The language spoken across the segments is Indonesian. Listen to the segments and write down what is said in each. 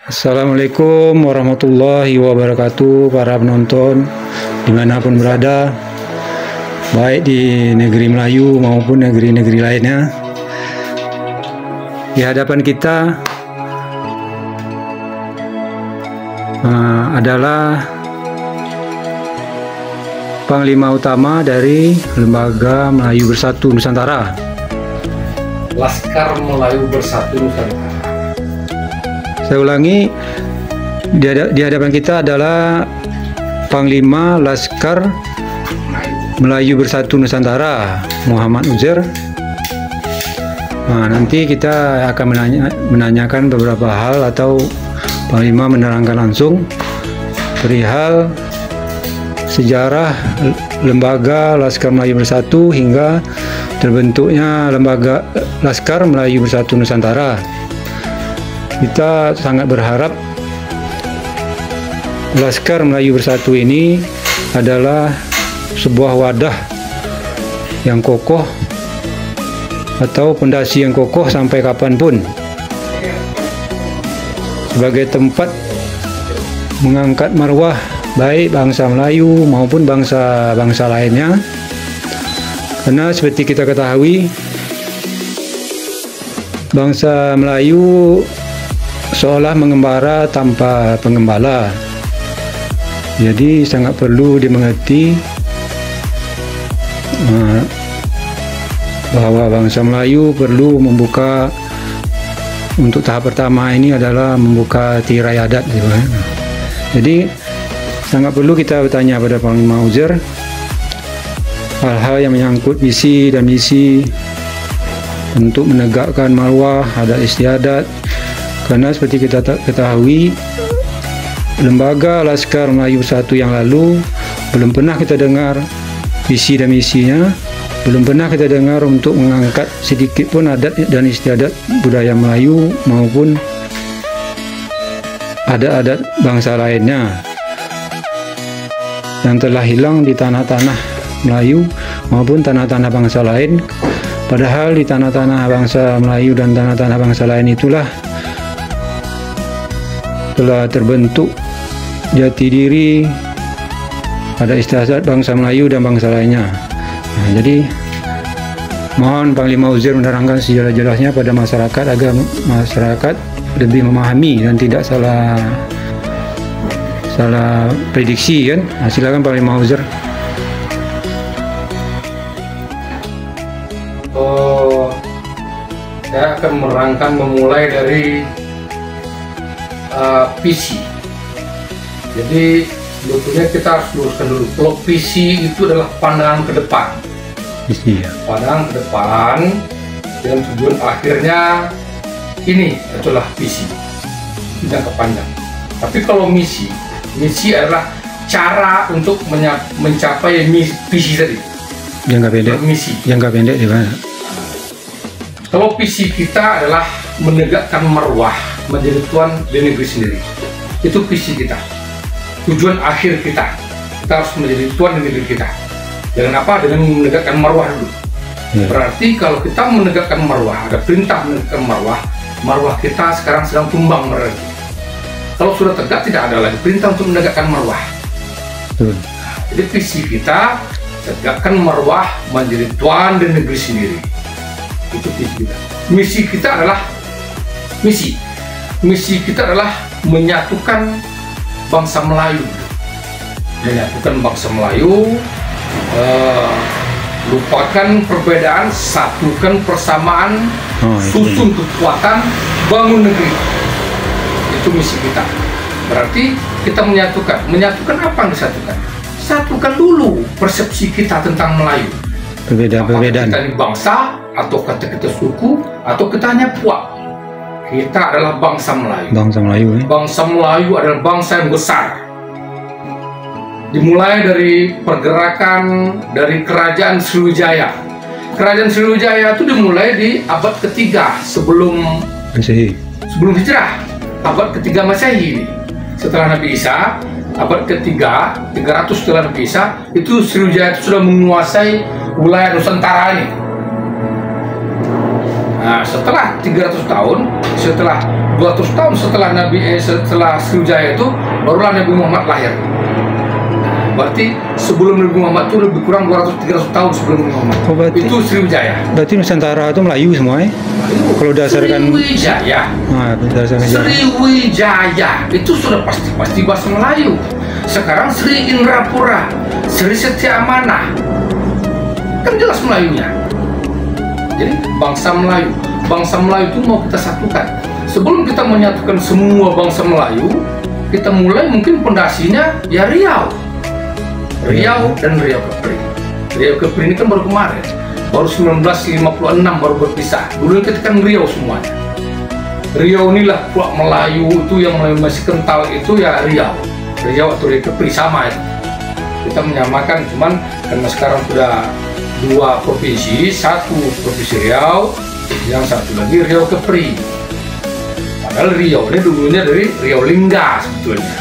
Assalamualaikum warahmatullahi wabarakatuh, para penonton dimanapun berada, baik di negeri Melayu maupun negeri-negeri lainnya. Di hadapan kita adalah Panglima Utama dari Lembaga Melayu Bersatu Nusantara, Laskar Melayu Bersatu Nusantara. Saya ulangi, di hadapan kita adalah Panglima Laskar Melayu Bersatu Nusantara, Muhammad Uzair. Nah, nanti kita akan menanyakan beberapa hal atau Panglima menerangkan langsung perihal sejarah Lembaga Laskar Melayu Bersatu hingga terbentuknya Lembaga Laskar Melayu Bersatu Nusantara. Kita sangat berharap Laskar Melayu Bersatu ini adalah sebuah wadah yang kokoh atau pondasi yang kokoh sampai kapanpun, sebagai tempat mengangkat marwah baik bangsa Melayu maupun bangsa-bangsa lainnya. Karena seperti kita ketahui, bangsa Melayu seolah mengembara tanpa pengembala. Jadi sangat perlu dimengerti bahwa bangsa Melayu perlu membuka, untuk tahap pertama ini adalah membuka tirai adat. Jadi sangat perlu kita bertanya pada Panglima Uzair hal-hal yang menyangkut visi dan misi untuk menegakkan marwah adat istiadat. Karena seperti kita ketahui, Lembaga Laskar Melayu Bersatu yang lalu belum pernah kita dengar visi dan misinya, belum pernah kita dengar untuk mengangkat sedikit pun adat dan istiadat budaya Melayu maupun adat-adat bangsa lainnya yang telah hilang di tanah-tanah Melayu maupun tanah-tanah bangsa lain. Padahal di tanah-tanah bangsa Melayu dan tanah-tanah bangsa lain itulah telah terbentuk jati diri ada istiadat bangsa Melayu dan bangsa lainnya. Nah, jadi mohon Panglima Uzair menerangkan sejelas-jelasnya pada masyarakat agar masyarakat lebih memahami dan tidak salah prediksi kan. Nah, silakan Panglima Uzair. Saya akan menerangkan memulai dari visi. Jadi sebetulnya kita harus luruskan dulu. Kalau visi itu adalah pandangan ke depan. Visi ya. Pandangan ke depan dan tujuan akhirnya ini itulah visi, jangka panjang. Tapi kalau misi adalah cara untuk mencapai visi tadi. Jangka pendek. Misi. Jangka pendek di mana? Kalau visi kita adalah menegakkan marwah menjadi tuan di negeri sendiri, itu visi kita. Tujuan akhir kita harus menjadi tuan di negeri kita. Dengan apa? Dengan menegakkan marwah dulu. Berarti kalau kita menegakkan marwah, ada perintah menegakkan marwah kita sekarang sedang tumbang berarti. Kalau sudah tegak, tidak ada lagi perintah untuk menegakkan marwah. Jadi visi kita tegakkan marwah menjadi tuan di negeri sendiri. Itu visi kita. Misi kita adalah menyatukan bangsa Melayu. Lupakan perbedaan, satukan persamaan, susun kekuatan, bangun negeri. Itu misi kita. Berarti kita menyatukan apa yang disatukan? Satukan dulu persepsi kita tentang Melayu. Perbedaan. Kita ini bangsa, atau kita suku, atau kita hanya puak. Kita adalah bangsa Melayu. Bangsa Melayu adalah bangsa yang besar. Dimulai dari pergerakan dari Kerajaan Sriwijaya. Kerajaan Sriwijaya itu dimulai di abad ketiga sebelum hijrah. Abad ketiga Masehi. Setelah Nabi Isa, abad ketiga, 300 setelah Nabi Isa, itu Sriwijaya itu sudah menguasai wilayah Nusantara ini. Nah, setelah 300 tahun, setelah 200 tahun setelah Sriwijaya itu barulah Nabi Muhammad lahir. Berarti sebelum Nabi Muhammad itu lebih kurang 200-300 tahun sebelum Nabi Muhammad. Oh, Itu Sriwijaya. Berarti Nusantara itu Melayu semua ya? Kalau dasarkan Sriwijaya. Berdasarkan Sriwijaya itu sudah pasti bahasa Melayu. Sekarang Sri Indrapura, Sri Setia Amanah, kan jelas Melayunya. Jadi bangsa Melayu itu mau kita satukan. Sebelum kita menyatukan semua bangsa Melayu, kita mulai mungkin pondasinya ya Riau dan Riau Kepri. Riau Kepri ini kan baru kemarin, baru 1956 baru berpisah. Dulu kita kan Riau semuanya. Riau inilah puak Melayu itu yang masih kental itu ya Riau atau Riau Kepri sama itu. Kita menyamakan, cuman karena sekarang sudah 2 provinsi, satu provinsi Riau, yang satu lagi Riau Kepri. Padahal Riau ini dulunya dari Riau Lingga sebetulnya.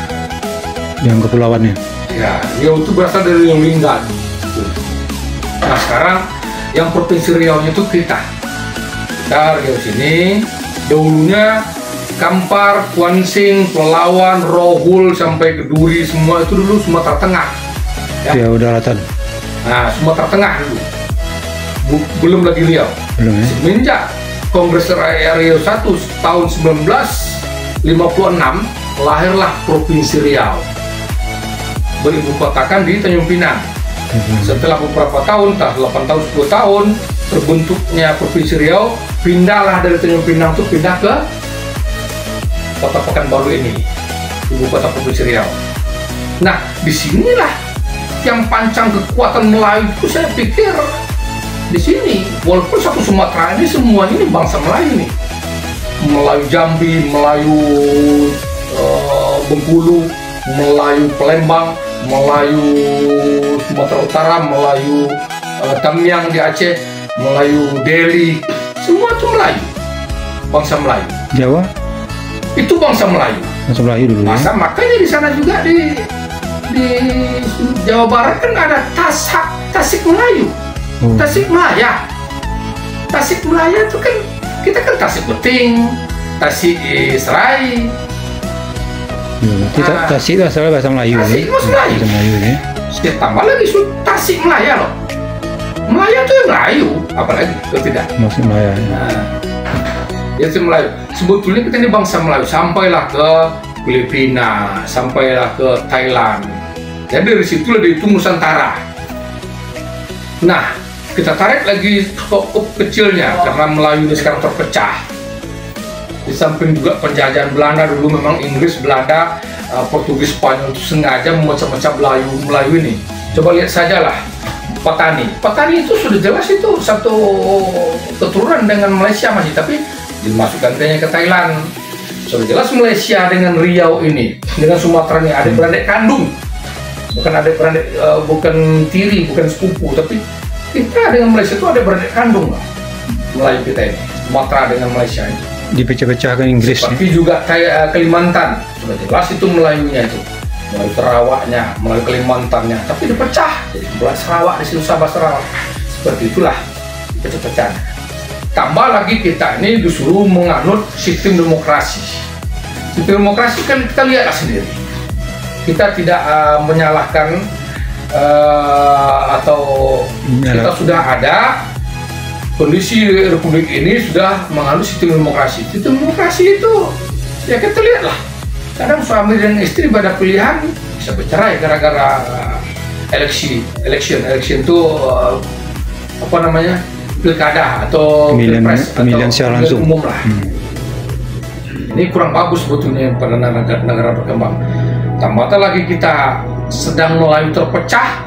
yang kepulauannya. Ya, Riau itu berasal dari Riau Lingga. Nah sekarang yang provinsi Riau itu kita Riau sini. Dulunya Kampar, Kuansing, Pelalawan, Rohul sampai ke Duri semua itu dulu Sumatera Tengah. Ya daratan. Nah Sumatera Tengah dulu. Belum lagi Riau. Belum ya. Semenjak Kongres Rakyat Riau 1 tahun 1956 lahirlah Provinsi Riau. Beribu kotakan di Tanjung Pinang. Setelah beberapa tahun, 8 tahun, 10 tahun, terbentuknya Provinsi Riau, pindahlah dari Tanjung Pinang itu pindah ke Kota Pekanbaru ini, ibu kota Provinsi Riau. Nah, disinilah yang pancang kekuatan Melayu itu saya pikir di sini. Walaupun satu Sumatera ini semuanya ini bangsa Melayu nih, Melayu Jambi, Melayu Bengkulu, Melayu Palembang, Melayu Sumatera Utara, Melayu Tamiang di Aceh, Melayu Delhi, semua itu Melayu, bangsa Melayu. Jawa itu bangsa Melayu. Bangsa Melayu dulu. Masa makanya di sana juga di Jawa Barat kan ada Tasik Melayu, Tasik Malaya. Tasik Malaya itu kan kita kan Tasik Beting, Tasik Serai. Kita Tasik itu asalnya bahasa Melayu. Tasik itu Melayu. Bahasa Melayu ya. Kita tambah lagi Tasik Malaya loh. Malaya itu yang Melayu, apalagi kalau tidak. Maksud Malaya. Nah, ya Melayu. Sebetulnya kita ini bangsa Melayu. Sampailah ke Filipina, sampailah ke Thailand. Jadi dari situlah dihitung Nusantara. Nah, kita tarik lagi skop kecilnya karena Melayu ini sekarang terpecah. Di samping juga penjajahan Belanda dulu, memang Inggris, Belanda, Portugis, Spanyol itu sengaja memecah-mecah Melayu ini. Coba lihat sajalah Patani itu sudah jelas itu satu keturunan dengan Malaysia masih, tapi dimasukkan ke Thailand. Sudah jelas Malaysia dengan Riau ini, dengan Sumatera ini adik-beradik kandung, bukan adik-beradik, bukan tiri, bukan sepupu, tapi kita dengan Malaysia itu adik-beradik kandung lah. Melayu kita ini, Sumatera dengan Malaysia ini. Dipecah-pecahkan Inggris. Tapi juga kayak Kalimantan, sudah jelas itu Melayunya itu. Melayu Sarawaknya, Melayu Kalimantannya, tapi dipecah jadi Sarawak di sini, Sabah Sarawak. Seperti itulah pecah-pecah. Tambah lagi kita ini disuruh menganut sistem demokrasi. Sistem demokrasi kan kita lihatlah sendiri. Kita tidak menyalahkan atau kita sudah ada kondisi Republik ini sudah menganut sistem demokrasi. Sistem demokrasi itu ya kita lihatlah. Kadang suami dan istri pada pilihan bisa bercerai gara-gara election itu apa namanya, pilkada atau pemilihan secara langsung umum lah. Ini kurang bagus sebetulnya pada negara berkembang. Tambah lagi kita sedang Melayu terpecah,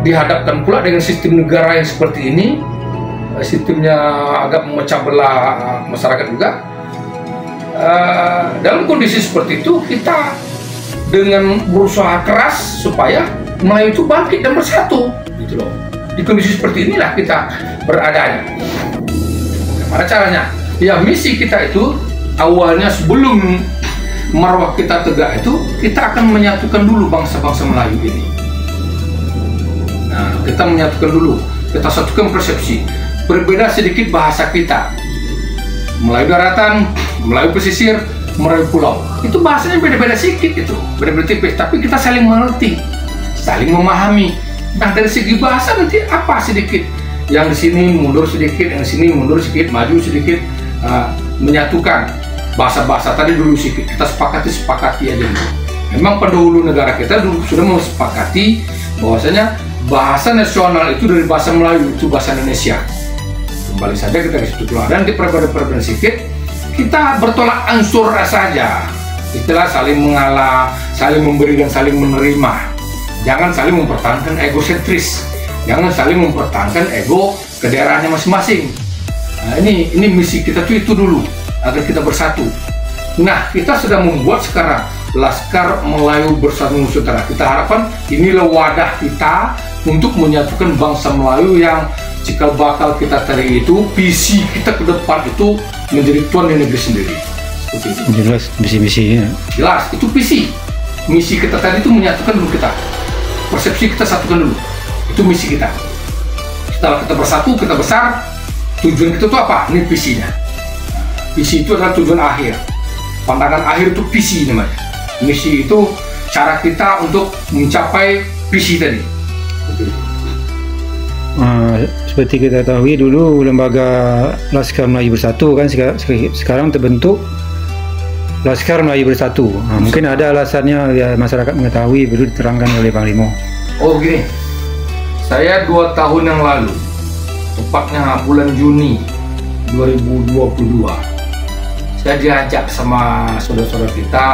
dihadapkan pula dengan sistem negara yang seperti ini, sistemnya agak memecah belah masyarakat juga. Dalam kondisi seperti itu kita dengan berusaha keras supaya Melayu itu bangkit dan bersatu, gitu loh. Di kondisi seperti inilah kita beradanya. Gimana caranya? Ya misi kita itu awalnya sebelum marwah kita tegak itu kita akan menyatukan dulu bangsa-bangsa Melayu ini. Nah, kita menyatukan dulu, kita satukan persepsi. Berbeda sedikit bahasa kita. Melayu daratan, Melayu pesisir, meraih pulau. Itu bahasanya beda-beda sedikit, itu beda-beda tipis, tapi kita saling mengerti, saling memahami. Nah, dari segi bahasa nanti apa sedikit, yang di sini mundur sedikit, yang di sini mundur sedikit, maju sedikit, menyatukan bahasa-bahasa tadi dulu sedikit kita sepakati aja dulu. Memang pendahulu negara kita dulu sudah mensepakati bahwasanya bahasa nasional itu dari bahasa Melayu itu bahasa Indonesia. Kembali saja kita ke situ keluar, dan di perbedaan sedikit kita bertolak ansur saja. Itulah saling mengalah, saling memberi dan saling menerima. Jangan saling mempertahankan egosentris, jangan saling mempertahankan ego ke daerahnya masing-masing. Nah, ini misi kita tuh itu dulu, agar kita bersatu. Nah, kita sedang membuat sekarang Laskar Melayu Bersatu Nusantara. Kita harapkan inilah wadah kita untuk menyatukan bangsa Melayu yang cikal bakal kita tadi itu, visi kita ke depan itu menjadi tuan di negeri sendiri. Seperti itu. Jelas misi-misinya. Jelas, itu visi. Misi kita tadi itu menyatukan dulu kita. Persepsi kita satukan dulu. Itu misi kita. Setelah kita bersatu, kita besar, tujuan kita itu apa? Ini visinya. Visi itu adalah tujuan akhir. Pandangan akhir itu visi namanya. Misi itu cara kita untuk mencapai visi tadi. Seperti kita tahu dulu lembaga Laskar Melayu Bersatu kan sekarang terbentuk Laskar Melayu Bersatu. Mungkin ada alasannya ya, masyarakat mengetahui, perlu diterangkan oleh Panglima. Oh gini, saya 2 tahun yang lalu, tepatnya bulan Juni 2022, saya diajak sama saudara-saudara kita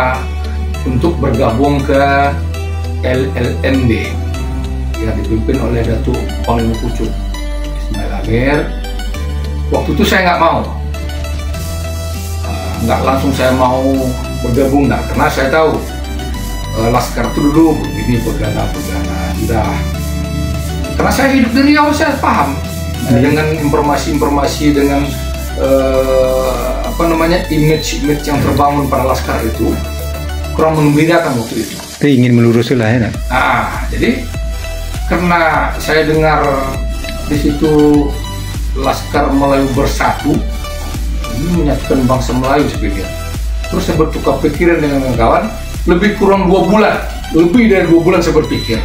untuk bergabung ke LLMB yang dipimpin oleh Datuk Panglima Pucuk Ismail Amir. Waktu itu saya nggak mau, nggak langsung saya mau bergabung, nggak, karena saya tahu Laskar itu dulu begini, pegana sudah. Karena saya hidup di Riau, saya paham dengan informasi-informasi, dengan image yang terbangun pada Laskar itu kurang memberikan waktu itu. Itu ingin meluruskan lah ya. Jadi karena saya dengar di situ Laskar Melayu Bersatu ini menyatukan bangsa Melayu, saya pikir. Terus saya bertukar pikiran dengan kawan, lebih kurang 2 bulan, lebih dari 2 bulan saya berpikir.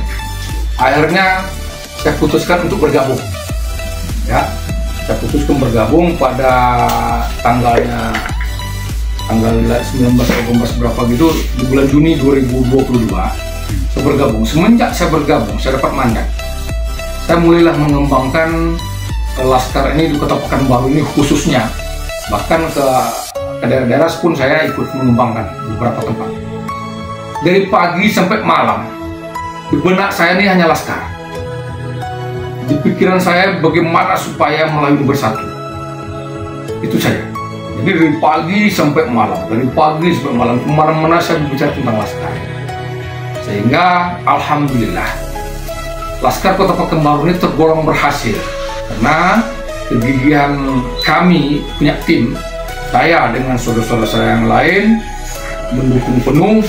Akhirnya saya putuskan untuk bergabung. Ya, saya putuskan bergabung pada tanggal 19 berapa gitu, di bulan Juni 2022. Saya bergabung. Semenjak saya bergabung, saya dapat mandat. Saya mulailah mengembangkan Laskar ini di Kota Pekanbaru ini khususnya. Bahkan ke daerah-daerah pun saya ikut mengembangkan beberapa tempat. Dari pagi sampai malam, di benak saya ini hanya Laskar. Di pikiran saya bagaimana supaya Melayu bersatu. Itu saja. Jadi dari pagi sampai malam, kemana-mana saya berbicara tentang Laskar. Sehingga alhamdulillah Laskar Kota Pekanbaru ini tergolong berhasil, karena kegigihan kami punya tim, saya dengan saudara-saudara saya yang lain mendukung penuh.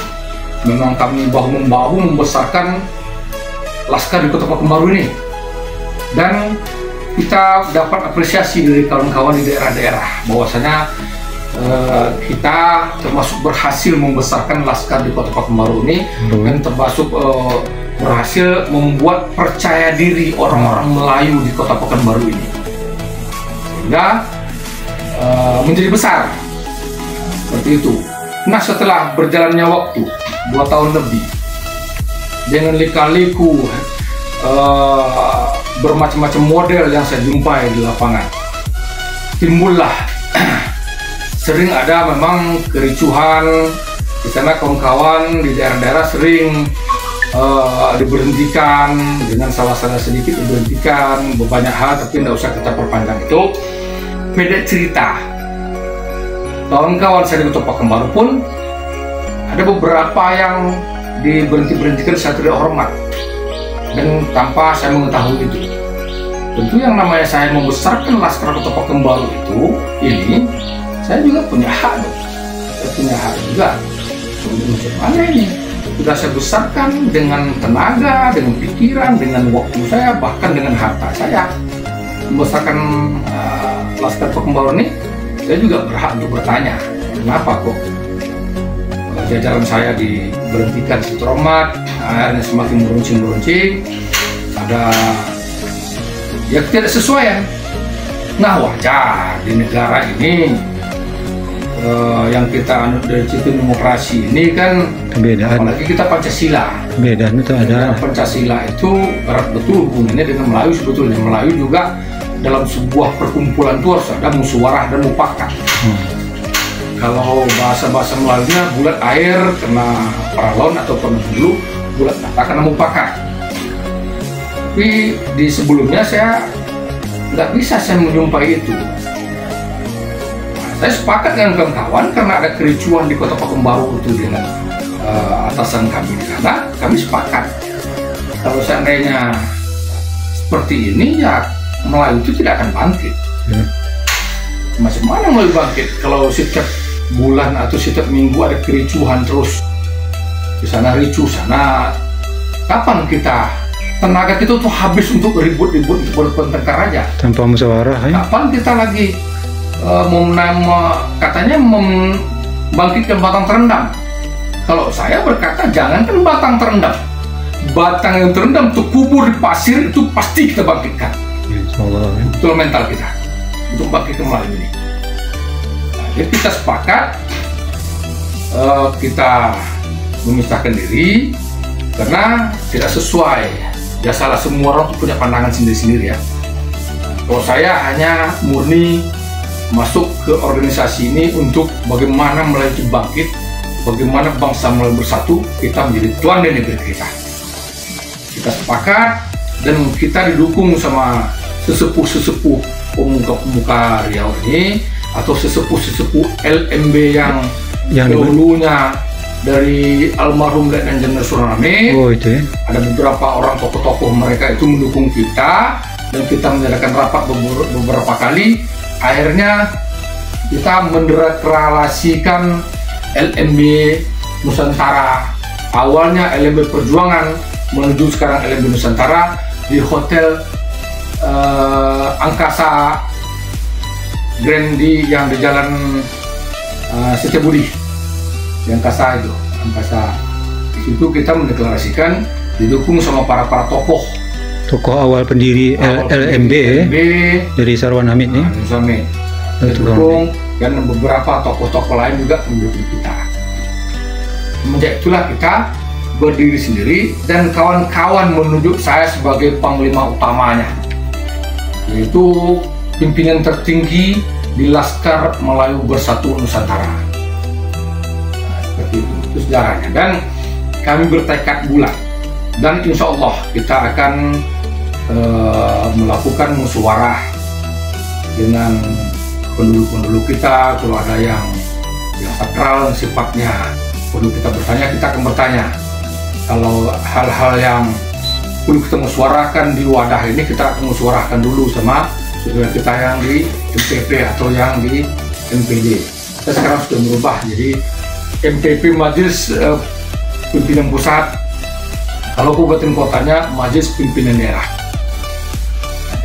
Memang kami bahu-membahu membesarkan Laskar di Kota Pekanbaru ini, dan kita dapat apresiasi dari kawan-kawan di daerah-daerah bahwasanya kita termasuk berhasil membesarkan Laskar di Kota Pekanbaru ini, dan termasuk berhasil membuat percaya diri orang-orang Melayu di Kota Pekanbaru ini, sehingga menjadi besar seperti itu. Nah, setelah berjalannya waktu 2 tahun lebih, dengan lika-liku bermacam-macam model yang saya jumpai di lapangan, timbullah sering ada memang kericuhan di sana. Kawan-kawan di daerah-daerah sering diberhentikan, dengan salah-salah sedikit diberhentikan banyak hal, tapi tidak usah kita perpanjang, itu beda cerita. Kawan-kawan saya di Kota Pekanbaru pun ada beberapa yang diberhentikan secara tidak hormat dan tanpa saya mengetahui itu. Tentu yang namanya saya membesarkan Laskar Kota Pekanbaru ini saya juga punya hak dong. Saya punya hak juga. Bagaimana ini? Sudah saya besarkan dengan tenaga, dengan pikiran, dengan waktu saya, bahkan dengan harta saya. Membesarkan Laskar Pekanbaru ini, saya juga berhak untuk bertanya, kenapa kok jajaran saya diberhentikan si terhormat, akhirnya semakin meruncing. Ada ya tidak sesuai ya. Nah wajar di negara ini yang kita anut dari sistem demokrasi ini kan perbedaan. Apalagi kita Pancasila. Perbedaan itu ada. Pancasila itu erat betul hubungannya dengan Melayu sebetulnya. Melayu juga dalam sebuah perkumpulan itu harus ada musyawarah dan mufakat. Kalau bahasa Melayunya bulat air kena paralon atau kena bulu, bulat kata kena mufakat. Tapi di sebelumnya saya nggak bisa saya menjumpai itu. Saya sepakat dengan kawan-kawan karena ada kericuan di Kota Pekanbaru itu dengan atasan kami di sana. Kami sepakat kalau seandainya seperti ini ya Melayu itu tidak akan bangkit. Macam mana Melayu bangkit kalau setiap bulan atau setiap minggu ada kericuhan terus di sana ricu sana? Kapan kita tenaga kita tuh habis untuk ribut-ribut untuk bertengkar aja tanpa musyawarah ya? Kapan kita lagi katanya membangkitkan batang terendam? Kalau saya berkata jangankan batang terendam, batang yang terendam terkubur di pasir itu pasti kita bangkitkan. Insyaallah. Betul mental kita untuk bangkitkan Melayu ini. Nah, jadi kita sepakat kita memisahkan diri karena tidak sesuai. Ya salah, semua orang tuh punya pandangan sendiri-sendiri ya. Kalau saya hanya murni masuk ke organisasi ini untuk bagaimana Melayu itu bangkit, bagaimana bangsa Melayu bersatu, kita menjadi tuan di negeri kita. Kita sepakat dan kita didukung sama sesepuh-sesepuh pemuka-pemuka Riau ini atau sesepuh-sesepuh LMB yang dulunya dari almarhum Letnan Jenderal Suron Hamid. Oh itu ya. Ada beberapa orang tokoh-tokoh mereka itu mendukung kita dan kita mengadakan rapat beberapa kali. Akhirnya kita mendeklarasikan LMB Nusantara. Awalnya LMB Perjuangan menuju sekarang LMB Nusantara di Hotel Angkasa Grandi yang di Jalan Setiabudi. Di Angkasa itu, di situ kita mendeklarasikan didukung sama para tokoh awal pendiri LMB dari Sarwan Hamid nih. Didukung dan beberapa tokoh-tokoh lain juga mendukung kita. Semenjak itulah kita berdiri sendiri dan kawan-kawan menunjuk saya sebagai panglima utamanya, yaitu pimpinan tertinggi di Laskar Melayu Bersatu Nusantara. Nah, seperti itu sejarahnya dan kami bertekad bulat dan insya Allah kita akan melakukan musyawarah dengan penduduk-penduduk kita. Kalau ada yang sakral sifatnya perlu kita bertanya, kita akan bertanya. Kalau hal-hal yang perlu kita musyawarahkan di wadah ini, kita akan musyawarahkan dulu sama saudara kita yang di MPP atau yang di MPD. Kita sekarang sudah berubah jadi MPP Majelis Pimpinan Pusat, kalau kabupaten kotanya Majelis Pimpinan Daerah.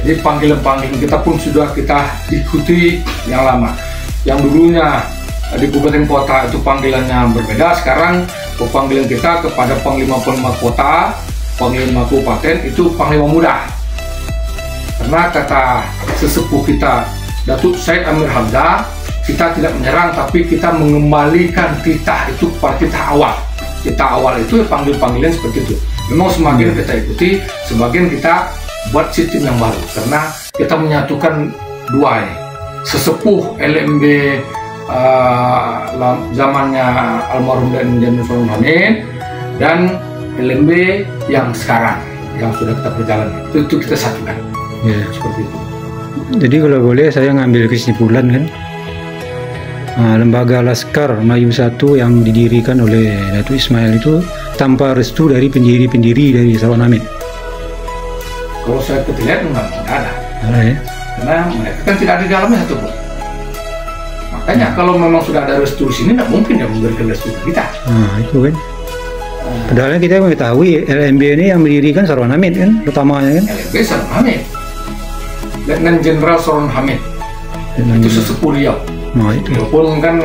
Jadi panggilan-panggilan kita pun sudah kita ikuti yang lama. Yang dulunya di kabupaten kota itu panggilannya berbeda, sekarang panggilan kita kepada panglima kota, panglima kabupaten itu panglima muda. Karena kata sesepuh kita Datuk Said Amir Hamzah, kita tidak menyerang tapi kita mengembalikan titah itu kepada titah awal. Titah awal itu panggil-panggilan seperti itu. Memang semakin kita ikuti, sebagian kita buat sistem yang baru karena kita menyatukan dua ini, sesepuh LMB zamannya almarhum dan Jenderal Suron Hamid dan LMB yang sekarang yang sudah kita berjalan itu kita satukan. Seperti itu. Jadi kalau boleh saya ngambil kesimpulan kan, lembaga Laskar Melayu Bersatu yang didirikan oleh Datuk Ismail itu tanpa restu dari pendiri-pendiri dari Sarwan Hamid. Kalau saya lihat memang tidak ada. Ya? Karena mereka kan tidak ada di dalamnya satupun. Makanya kalau memang sudah ada restu di sini, tidak mungkin dia memberikan restu ke kita. Nah itu kan. Padahal kita mengetahui LMB ini yang mendirikan Sarwan Hamid kan, pertamanya kan. LMB Sarwan Hamid, Letnan Jenderal Suron Hamid, itu sesepuh Riau. Nah itu. Walaupun kan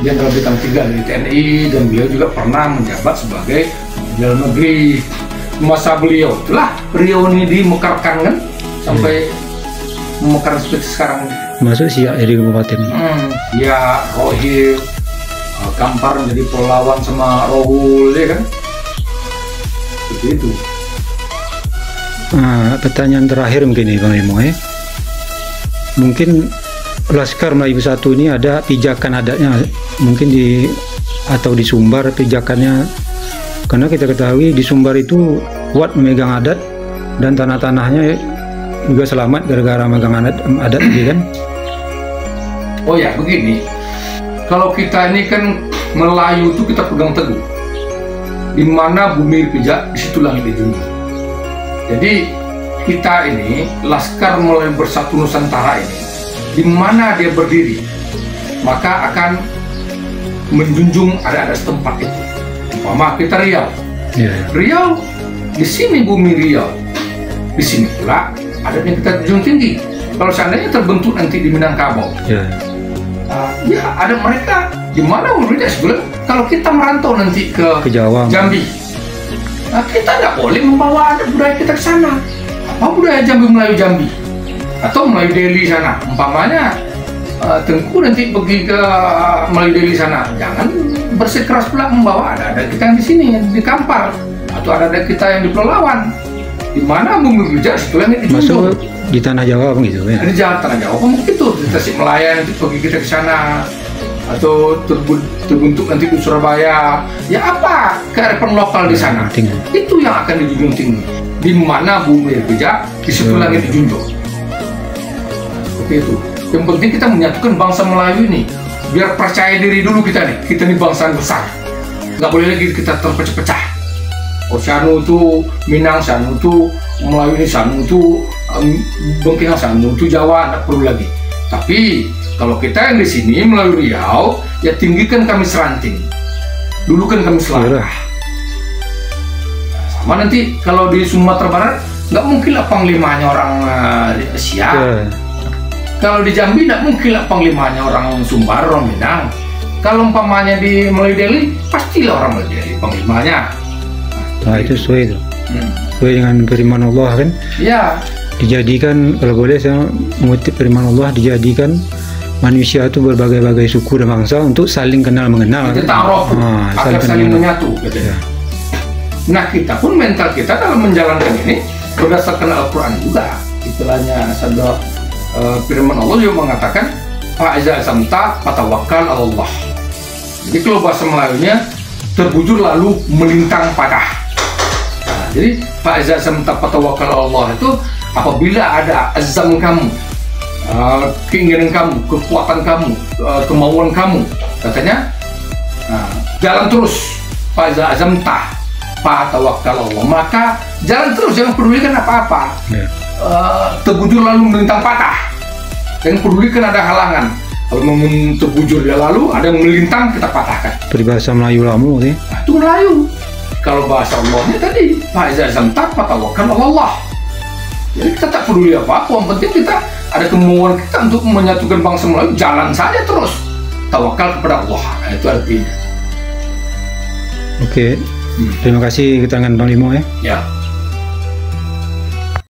Jenderal Bintang 3 dari TNI, dan beliau juga pernah menjabat sebagai Dalam Negeri. Masa beliau itulah Riau ini dimekarkan kan sampai memekar seperti sekarang. Masuk Siak jadi kabupaten. Ya Rohil, Kampar jadi Pelawan sama Rohul ya kan. Seperti itu. Pertanyaan terakhir mungkin nih Bang Limo ya. Mungkin Laskar Melayu Bersatu ini ada pijakan adatnya mungkin atau di Sumbar pijakannya, karena kita ketahui di Sumbar itu kuat memegang adat dan tanah-tanahnya juga selamat gara-gara memegang adat gitu kan. Oh ya begini, kalau kita ini kan Melayu itu kita pegang teguh, di mana bumi dipijak di situ langit dijunjung. Jadi kita ini Laskar Melayu Bersatu Nusantara ini, di mana dia berdiri maka akan menjunjung adat-adat setempat itu. Umpama kita Riau, Riau di sini bumi Riau, di sini pula adatnya kita junjung tinggi. Kalau seandainya terbentuk nanti di Minangkabau, ya ada mereka di mana umurnya sebulan. Kalau kita merantau nanti ke Jawa, Jambi, kita nggak boleh membawa adat budaya kita ke sana. Apa budaya Jambi, Melayu Jambi atau Melayu Delhi sana, umpamanya Tengku nanti pergi ke Melayu Delhi sana, jangan bersikeras pula membawa adat kita yang di sini, yang di Kampar, atau adat kita yang di Pelawan, di mana bumi bijak situ yang dijunjung. Masuk di tanah Jawa begitu ya? Di tanah Jawa kan begitu, di Tasikmalaya nanti pergi kita ke sana, atau terbentuk nanti di Surabaya, ya apa kearifan lokal di sana, itu yang akan dijunjung tinggi. Di mana bumi bijak, di situ langit dijunjung. Seperti itu. Yang penting kita menyatukan bangsa Melayu ini, biar percaya diri dulu kita nih, kita ini bangsa besar, nggak boleh lagi kita terpecah-pecah. Oh Sanu itu Minang, Sanu itu Melayu ini, Sanu itu Bengkinang, Sanu itu Jawa, nggak perlu lagi. Tapi kalau kita yang di sini Melayu Riau, ya tinggikan kami Seranting, dulukan kami Selatan. Sama nanti kalau di Sumatera Barat nggak mungkin lah panglimanya orang Siak. Kalau di Jambi tidak mungkin lah panglimanya orang Sumbar, orang Minang. Kalau umpamanya di Melayu Delhi, pastilah orang Melayu Delhi panglimanya. Nah itu sesuai itu. Sesuai dengan firman Allah kan. Iya. Dijadikan, kalau boleh saya mengutip firman Allah, dijadikan manusia itu berbagai-bagai suku dan bangsa untuk saling kenal mengenal. Kita taruh agar saling menyatu. Gitu. Ya. Nah kita pun mental kita dalam menjalankan ini berdasarkan Al-Quran juga. Istilahnya sabda firman Allah juga mengatakan fa'iza samta fatawakkal Allah. Jadi kalau bahasa Melayunya terbujur lalu melintang patah. Nah, jadi fa'iza samta fatawakkal Allah itu apabila ada azam kamu, keinginan kamu, kekuatan kamu, kemauan kamu, katanya jalan terus. Fa'iza azamta fatawakkal Allah, maka jalan terus, jangan pedulikan apa-apa. Terbujur lalu melintang patah, yang pedulikan ada halangan. Kalau mau terbujur dia lalu ada yang melintang, kita patahkan. Peribahasa Melayu lamu sih. Nah, itu Melayu. Kalau bahasa Allahnya tadi fa'iza azamta fatawakkal Allah. Jadi kita tak peduli apa-apa, yang penting kita ada kemauan kita untuk menyatukan bangsa Melayu, jalan saja terus, tawakal kepada Allah. Nah, itu artinya. Oke. Terima kasih keterangan Bang Limo ya. Ya.